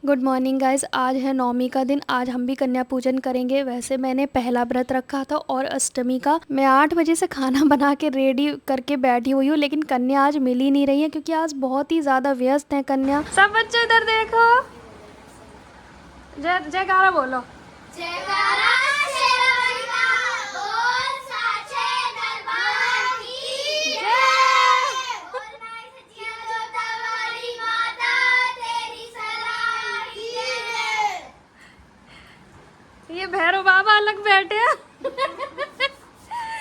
Good morning guys. आज है नवमी का दिन। आज हम भी कन्या पूजन करेंगे। वैसे मैंने पहला व्रत रखा था और अष्टमी का। मैं 8 बजे से खाना बना के रेडी करके बैठी हुई हूँ, लेकिन कन्या आज मिल ही नहीं रही है क्योंकि आज बहुत ही ज़्यादा व्यस्त है कन्या। सब बच्चे इधर देखो, जय जयकारा बोलो। जयकारा शेरावाली का बोल साचे दरबार की जय। बोल माई सच्चिया जोता वाली माता तेरी सलाम की जय। ये भैरव बाबा अलग बैठे हैं।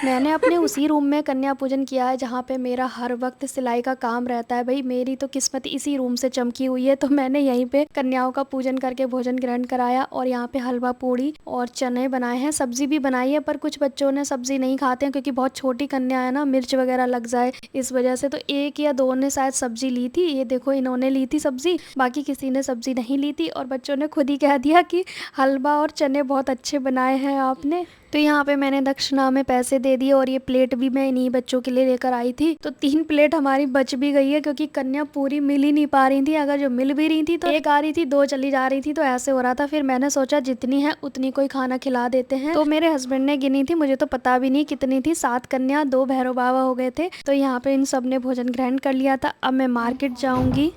मैंने अपने उसी रूम में कन्या पूजन किया है जहाँ पे मेरा हर वक्त सिलाई का काम रहता है। भाई मेरी तो किस्मत इसी रूम से चमकी हुई है, तो मैंने यहीं पे कन्याओं का पूजन करके भोजन ग्रहण कराया। और यहाँ पे हलवा पूड़ी और चने बनाए हैं, सब्जी भी बनाई है, पर कुछ बच्चों ने सब्जी नहीं खाते हैं क्योंकि बहुत छोटी कन्या है ना, मिर्च वगैरह लग जाए इस वजह से। तो एक या दो ने शायद सब्जी ली थी, ये देखो इन्होंने ली थी सब्जी, बाकी किसी ने सब्जी नहीं ली थी। और बच्चों ने खुद ही कह दिया कि हलवा और चने बहुत अच्छे बनाए हैं आपने। तो यहाँ पे मैंने दक्षिणा में पैसे दे दिए और ये प्लेट भी मैं इन्हीं बच्चों के लिए लेकर आई थी। तो 3 प्लेट हमारी बच भी गई है क्योंकि कन्या पूरी मिल ही नहीं पा रही थी। अगर जो मिल भी रही थी तो एक आ रही थी, 2 चली जा रही थी, तो ऐसे हो रहा था। फिर मैंने सोचा जितनी है उतनी कोई खाना खिला देते हैं। तो मेरे हस्बैंड ने गिनी थी, मुझे तो पता भी नहीं कितनी थी। 7 कन्या 2 भैरव बाबा हो गए थे। तो यहाँ पे इन सब ने भोजन ग्रहण कर लिया था। अब मैं मार्केट जाऊंगी।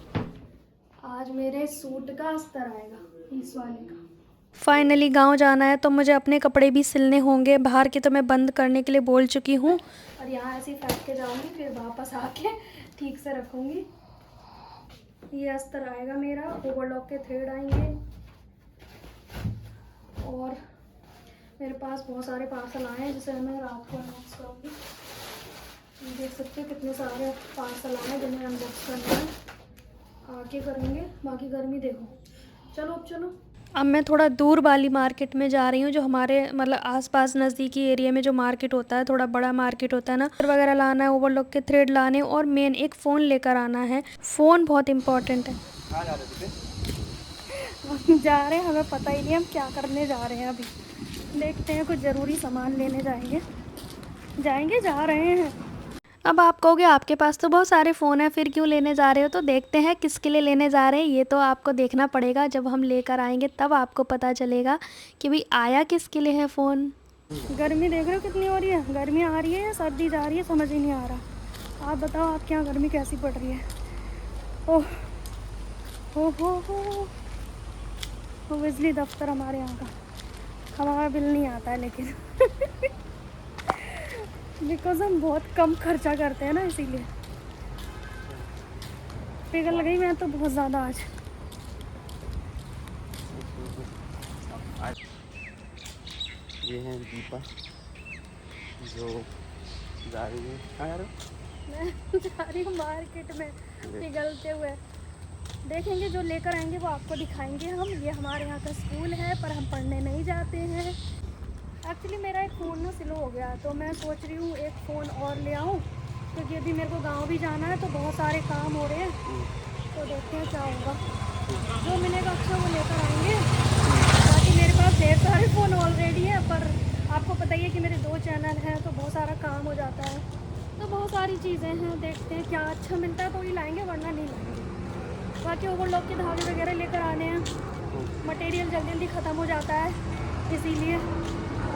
आज मेरे सूट का अस्तर आएगा, इस वाले का। फाइनली गांव जाना है तो मुझे अपने कपड़े भी सिलने होंगे। बाहर के तो मैं बंद करने के लिए बोल चुकी हूँ और यहाँ ऐसे ही फेंक के जाऊंगी, फिर वापस आके ठीक से रखूंगी। ये अस्तर आएगा मेरा, ओवरलॉक के थ्रेड आएंगे और मेरे पास बहुत सारे पार्सल आए हैं जिसे मैं रात को अनबॉक्स करूँगी। देख सकते हो कितने सारे पार्सल आए हैं जिन्हें अनबॉक्स करना है, आके करेंगे। बाकी गर्मी देखो। चलो अब चलो। अब मैं थोड़ा दूर वाली मार्केट में जा रही हूँ, जो हमारे मतलब आसपास नज़दीकी एरिया में जो मार्केट होता है, थोड़ा बड़ा मार्केट होता है ना, वगैरह लाना है, ओवरलॉक के थ्रेड लाने, और मेन एक फ़ोन लेकर आना है। फ़ोन बहुत इम्पोर्टेंट है। हम जा रहे हैं, हमें पता ही नहीं हम क्या करने जा रहे हैं। अभी देखते हैं, कुछ ज़रूरी सामान लेने जाएंगे जा रहे हैं। अब आप कहोगे आपके पास तो बहुत सारे फ़ोन हैं, फिर क्यों लेने जा रहे हो? तो देखते हैं किसके लिए लेने जा रहे हैं। ये तो आपको देखना पड़ेगा, जब हम लेकर आएंगे तब आपको पता चलेगा कि भाई आया किसके लिए है फ़ोन। गर्मी देख रहे हो कितनी हो रही है? गर्मी आ रही है या सर्दी जा रही है, समझ ही नहीं आ रहा। आप बताओ आपके यहाँ गर्मी कैसी पड़ रही है? ओह हो बिजली दफ्तर हमारे यहाँ का, हमारा बिल नहीं आता है लेकिन बिकॉज हम बहुत कम खर्चा करते हैं ना, इसीलिए पिघल गई मैं तो बहुत ज़्यादा आज। ये है दीपा जो जा रही है। कहाँ जा रहे हो? मैं जा रही हूँ मार्केट में पिघलते हुए। देखेंगे, जो लेकर आएंगे वो आपको दिखाएंगे हम। ये हमारे यहाँ का स्कूल है पर हम पढ़ने नहीं जाते हैं। एक्चुअली मेरा एक फ़ोन ना स्लो हो गया, तो मैं सोच रही हूँ एक फ़ोन और ले आऊँ क्योंकि अभी मेरे को गांव भी जाना है, तो बहुत सारे काम हो रहे हैं। तो देखते हैं क्या होगा, जो मिलेगा अच्छा वो लेकर आएंगे। बाकी मेरे पास ढेर सारे फ़ोन ऑलरेडी है, पर आपको पता ही है कि मेरे 2 चैनल हैं, तो बहुत सारा काम हो जाता है। तो बहुत सारी चीज़ें हैं, देखते हैं क्या अच्छा मिलता है तो ही लाएंगे, वरना नहीं लाएंगे। बाकी ओवरलॉक के धागे वगैरह लेकर आने हैं। मटेरियल जल्दी जल्दी ख़त्म हो जाता है, इसीलिए।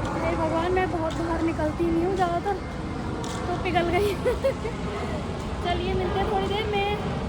हे भगवान, मैं बहुत बाहर निकलती नहीं हूँ ज़्यादातर, तो पिघल गई चलिए मिलते हैं थोड़ी देर में।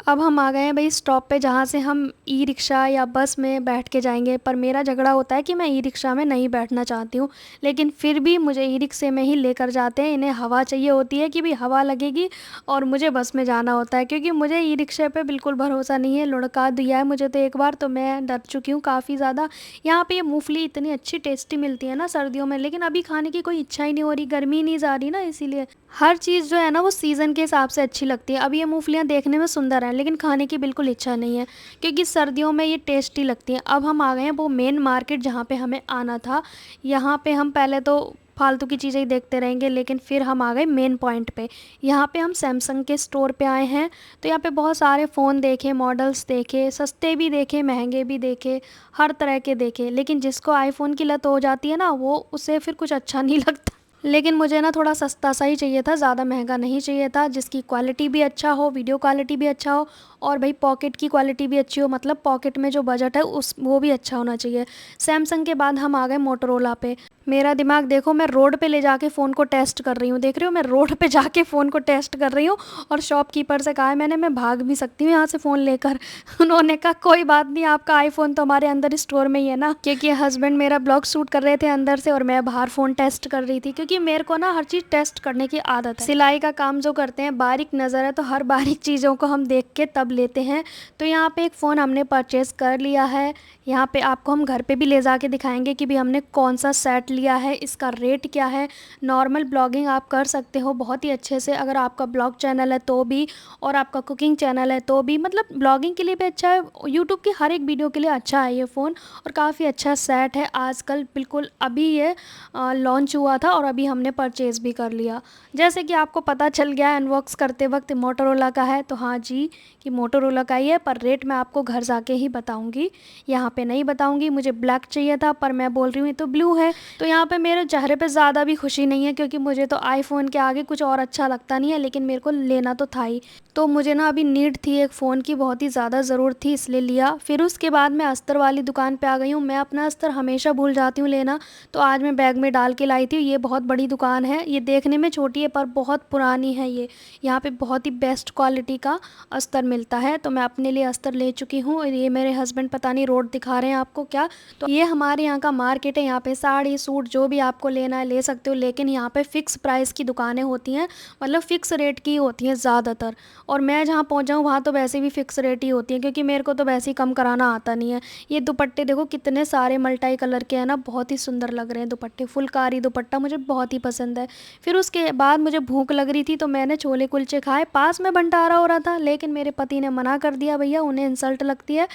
अब हम आ गए हैं भाई स्टॉप पे, जहाँ से हम ई रिक्शा या बस में बैठ के जाएंगे। पर मेरा झगड़ा होता है कि मैं ई रिक्शा में नहीं बैठना चाहती हूँ, लेकिन फिर भी मुझे ई रिक्शे में ही लेकर जाते हैं। इन्हें हवा चाहिए होती है कि भाई हवा लगेगी, और मुझे बस में जाना होता है क्योंकि मुझे ई रिक्शे पे बिल्कुल भरोसा नहीं है। लुढ़का दिया है मुझे तो एक बार, तो मैं डर चुकी हूँ काफ़ी ज़्यादा। यहाँ पे ये मूंगफली इतनी अच्छी टेस्टी मिलती है ना सर्दियों में, लेकिन अभी खाने की कोई इच्छा ही नहीं हो रही, गर्मी नहीं जा रही ना, इसीलिए। हर चीज़ जो है ना वो सीज़न के हिसाब से अच्छी लगती है। अब ये मूंगफलियाँ देखने में सुंदर हैं, लेकिन खाने की बिल्कुल इच्छा नहीं है क्योंकि सर्दियों में ये टेस्टी लगती हैं। अब हम आ गए हैं वो मेन मार्केट जहाँ पे हमें आना था। यहाँ पे हम पहले तो फालतू की चीज़ें ही देखते रहेंगे, लेकिन फिर हम आ गए मेन पॉइंट पे। यहाँ पे हम सैमसंग के स्टोर पे आए हैं। तो यहाँ पे बहुत सारे फ़ोन देखे, मॉडल्स देखे, सस्ते भी देखे, महंगे भी देखे, हर तरह के देखे। लेकिन जिसको आईफ़ोन की लत हो जाती है ना, वो उसे फिर कुछ अच्छा नहीं लगता। लेकिन मुझे ना थोड़ा सस्ता सा ही चाहिए था, ज़्यादा महंगा नहीं चाहिए था, जिसकी क्वालिटी भी अच्छा हो, वीडियो क्वालिटी भी अच्छा हो और भाई पॉकेट की क्वालिटी भी अच्छी हो, मतलब पॉकेट में जो बजट है उस वो भी अच्छा होना चाहिए। सैमसंग के बाद हम आ गए मोटोरोला पे। मेरा दिमाग देखो, मैं रोड पे ले जाके फ़ोन को टेस्ट कर रही हूँ, देख रही हो, मैं रोड पे जाके फ़ोन को टेस्ट कर रही हूँ। और शॉपकीपर से कहा है मैंने, मैं भाग भी सकती हूँ यहाँ से फ़ोन लेकर। उन्होंने कहा कोई बात नहीं, आपका आईफोन तो हमारे अंदर स्टोर में ही है ना, क्योंकि हस्बैंड मेरा ब्लॉग शूट कर रहे थे अंदर से और मैं बाहर फ़ोन टेस्ट कर रही थी, क्योंकि मेरे को ना हर चीज़ टेस्ट करने की आदत है। सिलाई का काम जो करते हैं, बारीक नज़र है, तो हर बारीक चीज़ों को हम देख के तब लेते हैं। तो यहाँ पे एक फ़ोन हमने परचेज़ कर लिया है। यहाँ पे आपको हम घर पे भी ले जाके दिखाएंगे कि भी हमने कौन सा सेट लिया है, इसका रेट क्या है। नॉर्मल ब्लॉगिंग आप कर सकते हो बहुत ही अच्छे से, अगर आपका ब्लॉग चैनल है तो भी, और आपका कुकिंग चैनल है तो भी, मतलब ब्लॉगिंग के लिए भी अच्छा है, यूट्यूब की हर एक वीडियो के लिए अच्छा है ये फ़ोन। और काफ़ी अच्छा सेट है, आजकल बिल्कुल अभी ये लॉन्च हुआ था और अभी हमने परचेज़ भी कर लिया। जैसे कि आपको पता चल गया अनबॉक्स करते वक्त मोटोरोला का है, तो हाँ जी कि मोटोरोला का ही है, पर रेट मैं आपको घर जाके ही बताऊंगी, यहाँ पे नहीं बताऊंगी। मुझे ब्लैक चाहिए था पर मैं बोल रही हूँ ये तो ब्लू है। तो यहाँ पे मेरे चेहरे पे ज़्यादा भी खुशी नहीं है, क्योंकि मुझे तो आईफोन के आगे कुछ और अच्छा लगता नहीं है, लेकिन मेरे को लेना तो था ही। तो मुझे ना अभी नीड थी एक फ़ोन की, बहुत ही ज़्यादा ज़रूरत थी, इसलिए लिया। फिर उसके बाद मैं अस्तर वाली दुकान पे आ गई हूँ। मैं अपना अस्तर हमेशा भूल जाती हूँ लेना, तो आज मैं बैग में डाल के लाई थी। ये बहुत बड़ी दुकान है, ये देखने में छोटी है पर बहुत पुरानी है ये। यहाँ पे बहुत ही बेस्ट क्वालिटी का अस्तर मिलता है, तो मैं अपने लिए अस्तर ले चुकी हूँ। और ये मेरे हस्बैंड पता नहीं रोड दिखा रहे हैं आपको क्या। तो ये हमारे यहाँ का मार्केट है, यहाँ पे साड़ी सूट जो भी आपको लेना है ले सकते हो, लेकिन यहाँ पे फ़िक्स प्राइस की दुकानें होती हैं, मतलब फ़िक्स रेट की होती हैं ज़्यादातर। और मैं जहाँ पहुँचा हूँ वहाँ तो वैसे भी फ़िक्स रेट ही होती हैं, क्योंकि मेरे को तो वैसे ही कम कराना आता नहीं है। ये दुपट्टे देखो कितने सारे मल्टी कलर के हैं ना, बहुत ही सुंदर लग रहे हैं दुपट्टे। फुलकारी दुपट्टा मुझे बहुत ही पसंद है। फिर उसके बाद मुझे भूख लग रही थी, तो मैंने छोले कुलचे खाए। पास में भंडारा हो रहा था, लेकिन मेरे पति ने मना कर दिया, भैया उन्हें इंसल्ट लगती है।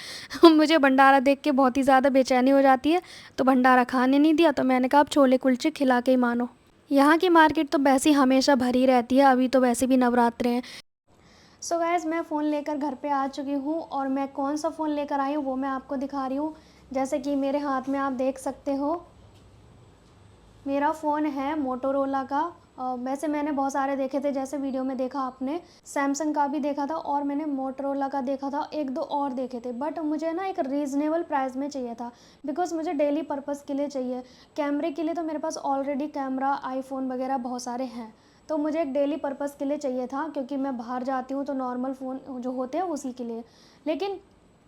मुझे भंडारा देख के बहुत ही ज़्यादा बेचैनी हो जाती है, तो भंडारा खाने नहीं दिया। तो मैंने कहा अब छोले कुलचे खिला के ही मानो। यहाँ की मार्केट तो वैसे ही हमेशा भरी रहती है, अभी तो वैसे भी नवरात्रे हैं। सो गाइज़, मैं फ़ोन लेकर घर पे आ चुकी हूँ, और मैं कौन सा फ़ोन लेकर आई हूँ वो मैं आपको दिखा रही हूँ। जैसे कि मेरे हाथ में आप देख सकते हो, मेरा फ़ोन है मोटोरोला का। वैसे मैंने बहुत सारे देखे थे, जैसे वीडियो में देखा आपने, सैमसंग का भी देखा था और मैंने मोटोरोला का देखा था, एक दो और देखे थे। बट मुझे ना एक रीज़नेबल प्राइस में चाहिए था, बिकॉज़ मुझे डेली पर्पज़ के लिए चाहिए। कैमरे के लिए तो मेरे पास ऑलरेडी कैमरा आईफोन वगैरह बहुत सारे हैं, तो मुझे एक डेली पर्पज़ के लिए चाहिए था, क्योंकि मैं बाहर जाती हूँ तो नॉर्मल फ़ोन जो होते हैं उसी के लिए। लेकिन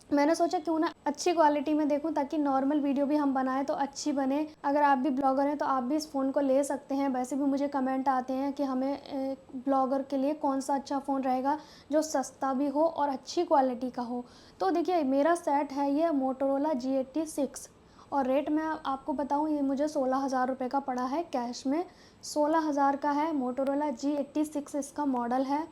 मैंने सोचा क्यों ना अच्छी क्वालिटी में देखूं, ताकि नॉर्मल वीडियो भी हम बनाएं तो अच्छी बने। अगर आप भी ब्लॉगर हैं तो आप भी इस फ़ोन को ले सकते हैं। वैसे भी मुझे कमेंट आते हैं कि हमें ब्लॉगर के लिए कौन सा अच्छा फ़ोन रहेगा जो सस्ता भी हो और अच्छी क्वालिटी का हो। तो देखिए मेरा सेट है ये मोटोरोला G86, और रेट मैं आपको बताऊं, ये मुझे 16,000 रुपये का पड़ा है कैश में। 16,000 का है मोटोरोला G86, इसका मॉडल है।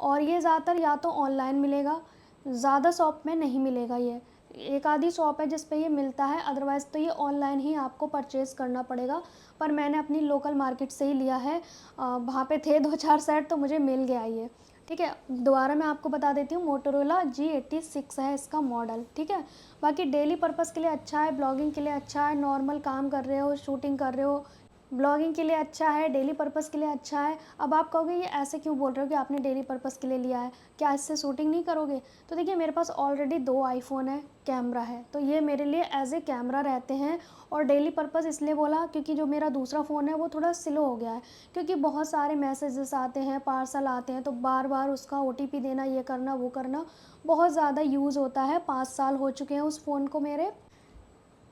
और ये ज़्यादातर या तो ऑनलाइन मिलेगा, ज़्यादा शॉप में नहीं मिलेगा। ये एक आधी शॉप है जिस पे ये मिलता है, अदरवाइज़ तो ये ऑनलाइन ही आपको परचेज़ करना पड़ेगा। पर मैंने अपनी लोकल मार्केट से ही लिया है, वहाँ पे थे 2-4 सेट तो मुझे मिल गया ये। ठीक है, दोबारा मैं आपको बता देती हूँ, मोटोरोला G86 है इसका मॉडल। ठीक है, बाकी डेली पर्पज़ के लिए अच्छा है, ब्लॉगिंग के लिए अच्छा है, नॉर्मल काम कर रहे हो, शूटिंग कर रहे हो, ब्लॉगिंग के लिए अच्छा है, डेली पर्पज़ के लिए अच्छा है। अब आप कहोगे ये ऐसे क्यों बोल रहे हो कि आपने डेली पर्पज़ के लिए लिया है, क्या इससे शूटिंग नहीं करोगे? तो देखिए मेरे पास ऑलरेडी 2 आईफोन है, कैमरा है, तो ये मेरे लिए एज़ ए कैमरा रहते हैं। और डेली पर्पज़ इसलिए बोला क्योंकि जो मेरा दूसरा फ़ोन है वो थोड़ा स्लो हो गया है, क्योंकि बहुत सारे मैसेजेस आते हैं, पार्सल आते हैं, तो बार बार उसका OTP देना, ये करना वो करना, बहुत ज़्यादा यूज़ होता है। 5 साल हो चुके हैं उस फ़ोन को मेरे।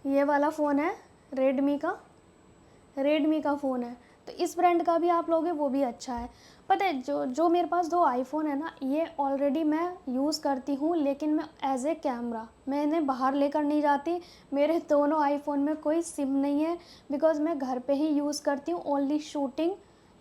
ये वाला फ़ोन है रेडमी का फ़ोन है, तो इस ब्रांड का भी आप लोगे वो भी अच्छा है। पता है जो मेरे पास 2 आईफोन है ना, ये ऑलरेडी मैं यूज़ करती हूँ, लेकिन मैं एज़ ए कैमरा, मैं इन्हें बाहर लेकर नहीं जाती। मेरे दोनों आईफोन में कोई सिम नहीं है, बिकॉज़ मैं घर पे ही यूज़ करती हूँ, ओनली शूटिंग,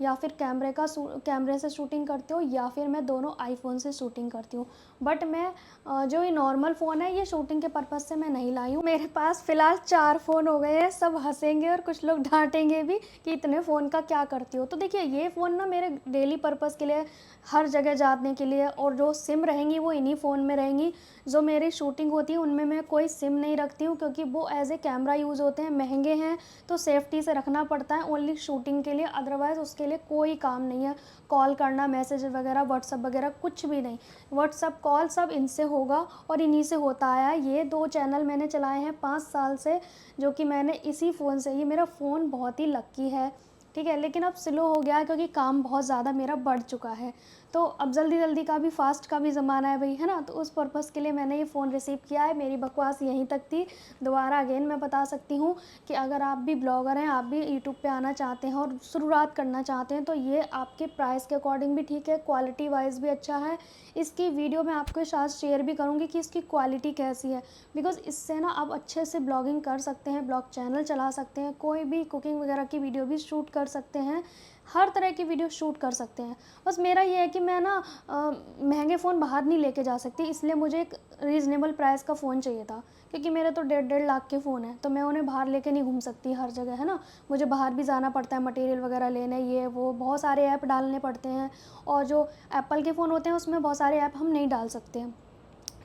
या फिर कैमरे से शूटिंग करती हूँ, या फिर मैं दोनों आईफोन से शूटिंग करती हूँ। बट मैं जो ये नॉर्मल फ़ोन है ये शूटिंग के पर्पज़ से मैं नहीं लाई हूँ। मेरे पास फ़िलहाल 4 फ़ोन हो गए हैं, सब हंसेंगे और कुछ लोग डांटेंगे भी कि इतने फ़ोन का क्या करती हो। तो देखिए ये फ़ोन ना मेरे डेली पर्पज़ के लिए, हर जगह जाने के लिए, और जो सिम रहेंगी वो इन्हीं फ़ोन में रहेंगी। जो मेरी शूटिंग होती है उनमें मैं कोई सिम नहीं रखती हूँ, क्योंकि वो एज़ ए कैमरा यूज़ होते हैं, महंगे हैं, तो सेफ्टी से रखना पड़ता है ओनली शूटिंग के लिए। अदरवाइज़ उसके लिए लिए कोई काम नहीं है, कॉल करना, मैसेज वगैरह, व्हाट्सअप वगैरह कुछ भी नहीं। व्हाट्सअप कॉल सब इनसे होगा और इन्हीं से होता आया है। ये 2 चैनल मैंने चलाए हैं 5 साल से, जो कि मैंने इसी फ़ोन से, ये मेरा फ़ोन बहुत ही लक्की है, ठीक है। लेकिन अब स्लो हो गया है क्योंकि काम बहुत ज़्यादा मेरा बढ़ चुका है, तो अब जल्दी जल्दी का भी, फास्ट का भी ज़माना है भाई, है ना। तो उस पर्पज़ के लिए मैंने ये फ़ोन रिसीव किया है। मेरी बकवास यहीं तक थी। दोबारा अगेन मैं बता सकती हूँ कि अगर आप भी ब्लॉगर हैं, आप भी यूट्यूब पे आना चाहते हैं और शुरुआत करना चाहते हैं, तो ये आपके प्राइस के अकॉर्डिंग भी ठीक है, क्वालिटी वाइज भी अच्छा है। इसकी वीडियो मैं आपके साथ शेयर भी करूँगी कि इसकी क्वालिटी कैसी है, बिकॉज़ इससे ना आप अच्छे से ब्लॉगिंग कर सकते हैं, ब्लॉग चैनल चला सकते हैं, कोई भी कुकिंग वगैरह की वीडियो भी शूट कर सकते हैं, हर तरह की वीडियो शूट कर सकते हैं। बस मेरा ये है कि मैं ना महंगे फ़ोन बाहर नहीं लेके जा सकती, इसलिए मुझे एक रीज़नेबल प्राइस का फ़ोन चाहिए था, क्योंकि मेरे तो 1.5 लाख के फ़ोन हैं, तो मैं उन्हें बाहर लेके नहीं घूम सकती हर जगह, है ना। मुझे बाहर भी जाना पड़ता है मटेरियल वगैरह लेने, ये वो बहुत सारे ऐप डालने पड़ते हैं, और जो एप्पल के फ़ोन होते हैं उसमें बहुत सारे ऐप हम नहीं डाल सकते हैं,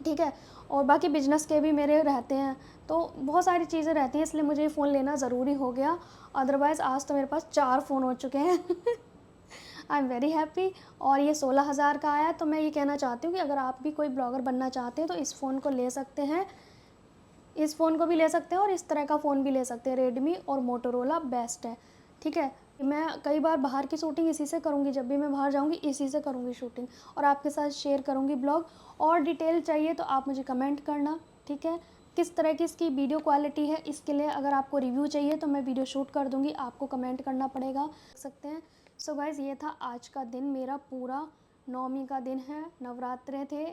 ठीक है। और बाकी बिजनेस के भी मेरे रहते हैं, तो बहुत सारी चीज़ें रहती हैं, इसलिए मुझे ये फ़ोन लेना ज़रूरी हो गया। अदरवाइज़ आज तो मेरे पास 4 फ़ोन हो चुके हैं। I am very happy. और ये 16,000 का आया, तो मैं ये कहना चाहती हूँ कि अगर आप भी कोई ब्लॉगर बनना चाहते हैं तो इस फ़ोन को ले सकते हैं, इस फ़ोन को भी ले सकते हैं और इस तरह का फ़ोन भी ले सकते हैं। रेडमी और मोटोरोला बेस्ट है, ठीक है। मैं कई बार बाहर की शूटिंग इसी से करूँगी, जब भी मैं बाहर जाऊँगी इसी से करूँगी शूटिंग, और आपके साथ शेयर करूँगी ब्लॉग। और डिटेल चाहिए तो आप मुझे कमेंट करना, ठीक है। किस तरह की इसकी वीडियो क्वालिटी है, इसके लिए अगर आपको रिव्यू चाहिए तो मैं वीडियो शूट कर दूँगी, आपको कमेंट करना पड़ेगा, देख सकते हैं। सो गाइज़, ये था आज का दिन मेरा पूरा। नवमी का दिन है, नवरात्रे थे,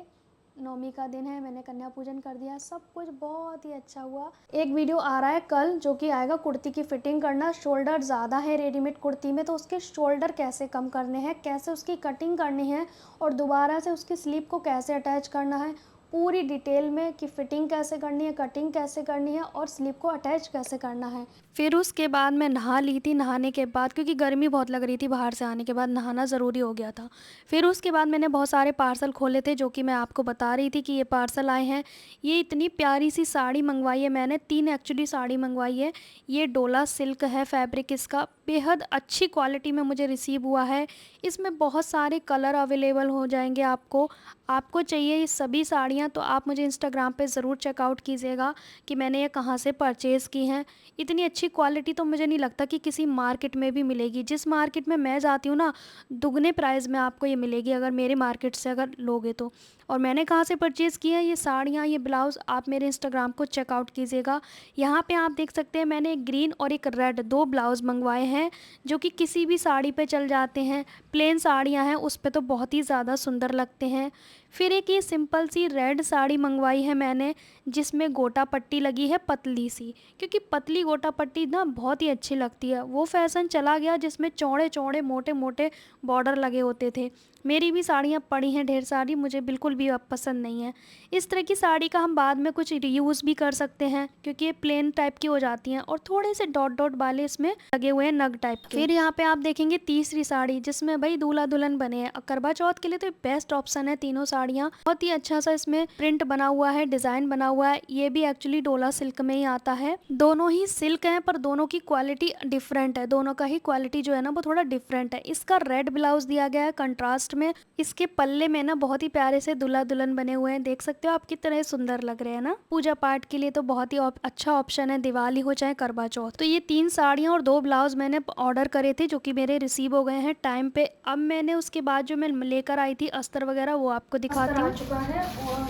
नवमी का दिन है, मैंने कन्या पूजन कर दिया, सब कुछ बहुत ही अच्छा हुआ। एक वीडियो आ रहा है कल, जो कि आएगा कुर्ती की फिटिंग करना। शोल्डर ज़्यादा है रेडीमेड कुर्ती में, तो उसके शोल्डर कैसे कम करने हैं, कैसे उसकी कटिंग करनी है और दोबारा से उसकी स्लीव को कैसे अटैच करना है, पूरी डिटेल में, कि फ़िटिंग कैसे करनी है, कटिंग कैसे करनी है और स्लीव को अटैच कैसे करना है। फिर उसके बाद मैं नहा ली थी। नहाने के बाद, क्योंकि गर्मी बहुत लग रही थी, बाहर से आने के बाद नहाना ज़रूरी हो गया था। फिर उसके बाद मैंने बहुत सारे पार्सल खोले थे, जो कि मैं आपको बता रही थी कि ये पार्सल आए हैं। ये इतनी प्यारी सी साड़ी मंगवाई है मैंने, 3 एक्चुअली साड़ी मंगवाई है। ये डोला सिल्क है फैब्रिक इसका, बेहद अच्छी क्वालिटी में मुझे रिसीव हुआ है। इसमें बहुत सारे कलर अवेलेबल हो जाएंगे आपको चाहिए ये सभी साड़ियाँ, तो आप मुझे इंस्टाग्राम पे ज़रूर चेकआउट कीजिएगा कि मैंने ये कहाँ से परचेज़ की हैं। इतनी अच्छी क्वालिटी तो मुझे नहीं लगता कि किसी मार्केट में भी मिलेगी। जिस मार्केट में मैं जाती हूँ ना, दुगने प्राइस में आपको ये मिलेगी अगर मेरे मार्केट से अगर लोगे तो। और मैंने कहाँ से परचेज़ की है ये साड़ियाँ, ये ब्लाउज़, आप मेरे इंस्टाग्राम को चेकआउट कीजिएगा। यहाँ पे आप देख सकते हैं मैंने एक ग्रीन और एक रेड 2 ब्लाउज़ मंगवाए हैं, जो कि किसी भी साड़ी पे चल जाते हैं। प्लेन साड़ियाँ हैं उस पे तो बहुत ही ज़्यादा सुंदर लगते हैं। फिर एक ये सिंपल सी रेड साड़ी मंगवाई है मैंने, जिसमें गोटा पट्टी लगी है पतली सी, क्योंकि पतली गोटा पट्टी ना बहुत ही अच्छी लगती है। वो फैशन चला गया जिसमें चौड़े चौड़े मोटे मोटे बॉर्डर लगे होते थे। मेरी भी साड़ियाँ पड़ी हैं ढेर सारी, मुझे बिल्कुल भी अब पसंद नहीं है। इस तरह की साड़ी का हम बाद में कुछ रीयूज़ भी कर सकते हैं, क्योंकि ये प्लेन टाइप की हो जाती हैं और थोड़े से डॉट डॉट वाले इसमें लगे हुए हैं नग टाइप के। फिर यहाँ पे आप देखेंगे तीसरी साड़ी, जिसमें भाई दूल्हा दुल्हन बने हैं। करवा चौथ के लिए तो बेस्ट ऑप्शन है तीनों साड़ियाँ। बहुत ही अच्छा सा इसमें प्रिंट बना हुआ है, डिज़ाइन बना हुआ है। ये भी एक्चुअली डोला सिल्क में ही आता है। दोनों ही सिल्क हैं, पर दोनों की क्वालिटी डिफरेंट है। दोनों का ही क्वालिटी जो है ना वो थोड़ा डिफरेंट है। इसका रेड ब्लाउज दिया गया है कंट्रास्ट में। इसके पल्ले में ना बहुत ही प्यारे से दूल्हा दुल्हन बने हुए हैं, देख सकते हो आप कितने सुंदर लग रहे हैं ना। पूजा पाठ के लिए तो बहुत ही अच्छा ऑप्शन है, दिवाली हो चाहे करवा चौथ। तो ये 3 साड़ियाँ और 2 ब्लाउज मैंने ऑर्डर करे थे, जो कि मेरे रिसीव हो गए हैं टाइम पे। अब मैंने उसके बाद जो मैं लेकर आई थी अस्तर वगैरह, वो आपको दिखाती हूँ। आ चुका है और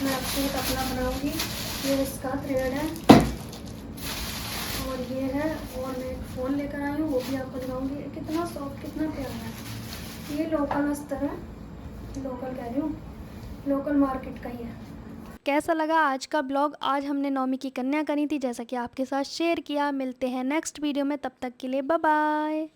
मैं अब सूट अपना बनाऊंगी। ये इसका थ्रेड है और ये है, और मैं एक फ़ोन लेकर आई हूँ, वो भी आपको दिखाऊंगी। कितना सॉफ्ट, कितना प्यारा है। ये लोकल अस्तर है, लोकल कह रही हूँ, लोकल मार्केट का ही है। कैसा लगा आज का ब्लॉग? आज हमने नवमी की कन्या करी थी, जैसा कि आपके साथ शेयर किया। मिलते हैं नेक्स्ट वीडियो में, तब तक के लिए बाय बाय।